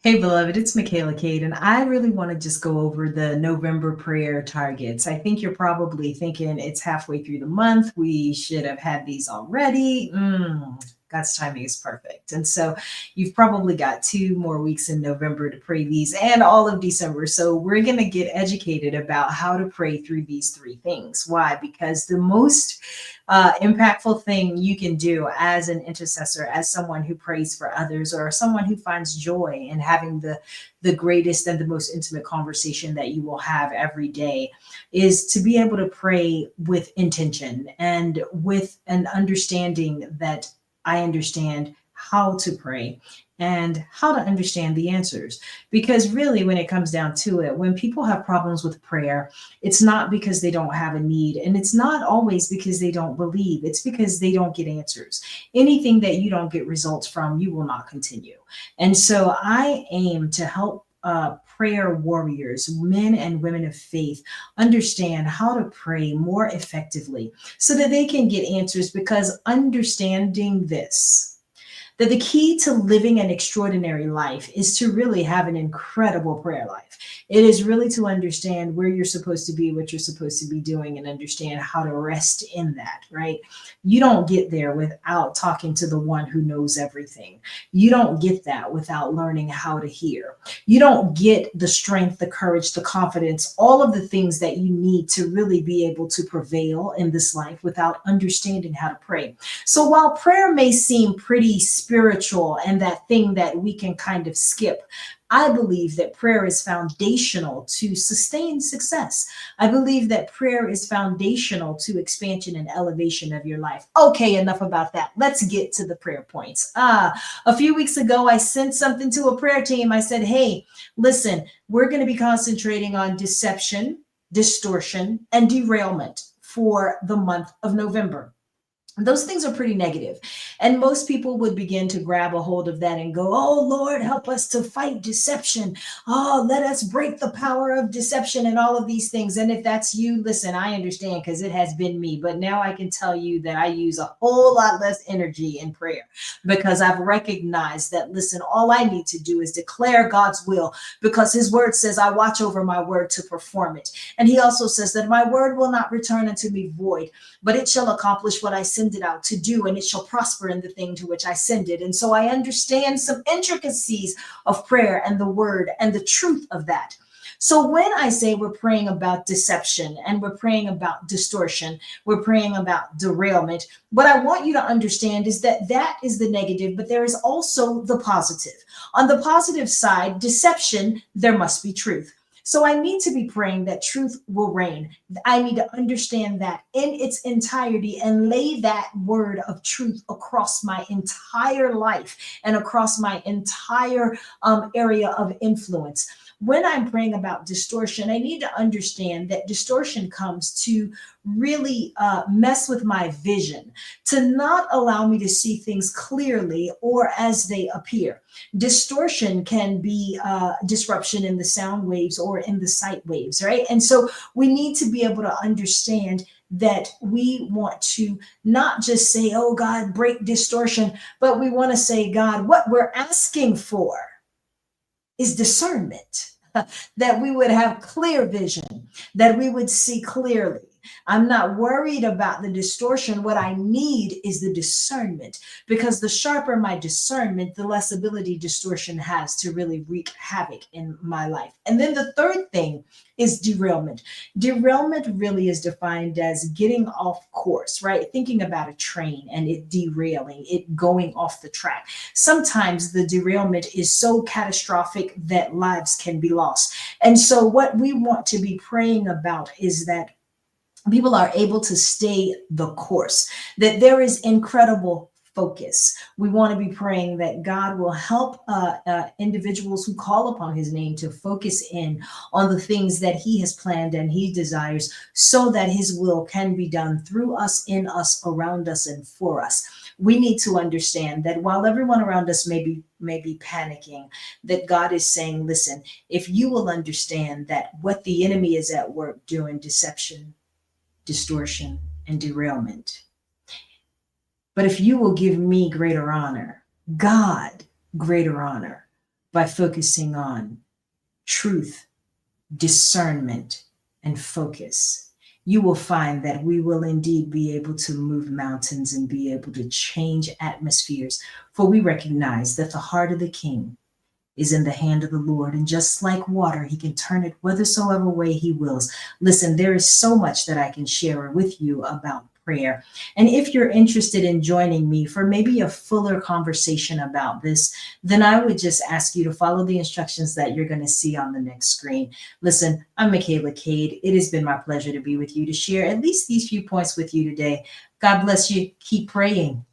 Hey, beloved, it's Mikaela Cade, and I really want to just go over the November prayer targets. I think you're probably thinking it's halfway through the month. We should have had these already. God's timing is perfect. And so you've probably got 2 more weeks in November to pray these and all of December. So we're going to get educated about how to pray through these three things. Why? Because the most impactful thing you can do as an intercessor, as someone who prays for others, or someone who finds joy in having the greatest and the most intimate conversation that you will have every day, is to be able to pray with intention and with an understanding that I understand how to pray and how to understand the answers. Because really, when it comes down to it, when people have problems with prayer, it's not because they don't have a need, and it's not always because they don't believe. It's because they don't get answers. Anything that you don't get results from, you will not continue. And so I aim to help prayer warriors, men and women of faith, understand how to pray more effectively so that they can get answers. Because understanding this, that the key to living an extraordinary life is to really have an incredible prayer life. It is really to understand where you're supposed to be, what you're supposed to be doing, and understand how to rest in that, right? You don't get there without talking to the one who knows everything. You don't get that without learning how to hear. You don't get the strength, the courage, the confidence, all of the things that you need to really be able to prevail in this life without understanding how to pray. So while prayer may seem pretty spiritual and that thing that we can kind of skip, I believe that prayer is foundational to sustain success. I believe that prayer is foundational to expansion and elevation of your life. Okay, enough about that. Let's get to the prayer points. A few weeks ago, I sent something to a prayer team. I said, hey, listen, we're going to be concentrating on deception, distortion, and derailment for the month of November. Those things are pretty negative. And most people would begin to grab a hold of that and go, oh, Lord, help us to fight deception. Oh, let us break the power of deception and all of these things. And if that's you, listen, I understand because it has been me. But now I can tell you that I use a whole lot less energy in prayer because I've recognized that, listen, all I need to do is declare God's will because his word says, I watch over my word to perform it. And he also says that my word will not return unto me void, but it shall accomplish what I send it out to do, and it shall prosper in the thing to which I send it. And so I understand some intricacies of prayer and the word and the truth of that. So when I say we're praying about deception and we're praying about distortion, we're praying about derailment, what I want you to understand is that that is the negative, but there is also the positive. On the positive side, deception, there must be truth. So I need to be praying that truth will reign. I need to understand that in its entirety and lay that word of truth across my entire life and across my entire area of influence. When I'm praying about distortion, I need to understand that distortion comes to really mess with my vision, to not allow me to see things clearly or as they appear. Distortion can be disruption in the sound waves or in the sight waves, right? And so we need to be able to understand that we want to not just say, oh God, break distortion, but we want to say, God, what we're asking for is discernment, that we would have clear vision, that we would see clearly. I'm not worried about the distortion. What I need is the discernment, because the sharper my discernment, the less ability distortion has to really wreak havoc in my life. And then the third thing is derailment. Derailment really is defined as getting off course, right? Thinking about a train and it derailing, it going off the track. Sometimes the derailment is so catastrophic that lives can be lost. And so what we want to be praying about is that people are able to stay the course, that there is incredible focus. We want to be praying that God will help individuals who call upon his name to focus in on the things that he has planned and he desires, so that his will can be done through us, in us, around us, and for us. We need to understand that while everyone around us may be panicking, that God is saying, listen, if you will understand that what the enemy is at work doing, deception, distortion, and derailment. But if you will give me greater honor, God greater honor, by focusing on truth, discernment, and focus, you will find that we will indeed be able to move mountains and be able to change atmospheres. For we recognize that the heart of the king is in the hand of the Lord. And just like water, he can turn it whithersoever way he wills. Listen, there is so much that I can share with you about prayer. And if you're interested in joining me for maybe a fuller conversation about this, then I would just ask you to follow the instructions that you're going to see on the next screen. Listen, I'm Mikaela Cade. It has been my pleasure to be with you, to share at least these few points with you today. God bless you. Keep praying.